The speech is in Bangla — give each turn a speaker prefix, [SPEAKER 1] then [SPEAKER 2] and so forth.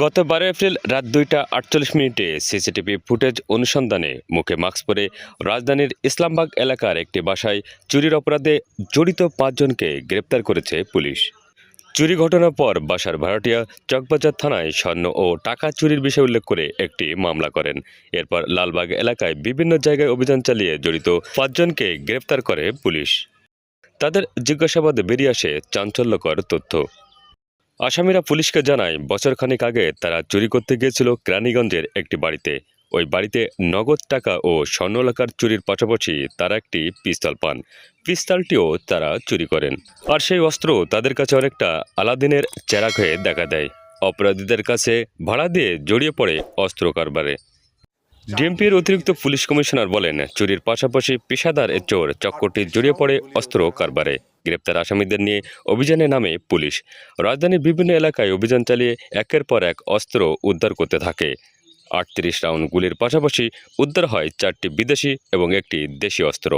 [SPEAKER 1] গত 12 এপ্রিল রাত 2টা 48 মিনিটে সিসিটিভি ফুটেজ অনুসন্ধানে মুখে মাস্ক পরে রাজধানীর ইসলামবাগ এলাকার একটি বাসায় চুরির অপরাধে জড়িত 5 জনকে গ্রেপ্তার করেছে পুলিশ। চুরি ঘটনার পর বাসার ভাড়াটিয়া চকবাজার থানায় স্বর্ণ ও টাকা চুরির বিষয় উল্লেখ করে একটি মামলা করেন। এরপর লালবাগ এলাকায় বিভিন্ন জায়গায় অভিযান চালিয়ে জড়িত 5 জনকে গ্রেপ্তার করে পুলিশ। তাদের জিজ্ঞাসাবাদে বেরিয়ে আসে চাঞ্চল্যকর তথ্য। আসামিরা পুলিশকে জানায় বছরখানেক আগে তারা চুরি করতে গিয়েছিল কেরানীগঞ্জের একটি বাড়িতে। ওই বাড়িতে নগদ টাকা ও স্বর্ণালংকার চুরির পাশাপাশি তারা একটি পিস্তল পান। পিস্তলটিও তারা চুরি করেন। আর সেই অস্ত্র তাদের কাছে অনেকটা আলাদিনের চেরাগ হয়ে দেখা দেয়। অপরাধীদের কাছে ভাড়া দিয়ে জড়িয়ে পড়ে অস্ত্র কারবারে। ডিএমপির অতিরিক্ত পুলিশ কমিশনার বলেন, চুরির পাশাপাশি পেশাদার এ চোর চক্রটি জড়িয়ে পড়ে অস্ত্র কারবারে। গ্রেপ্তার আসামিদের নিয়ে অভিযানে নামে পুলিশ। রাজধানীর বিভিন্ন এলাকায় অভিযান চালিয়ে একের পর এক অস্ত্র উদ্ধার করতে থাকে। 38 রাউন্ড গুলির পাশাপাশি উদ্ধার হয় 4টি বিদেশি এবং একটি দেশি অস্ত্র।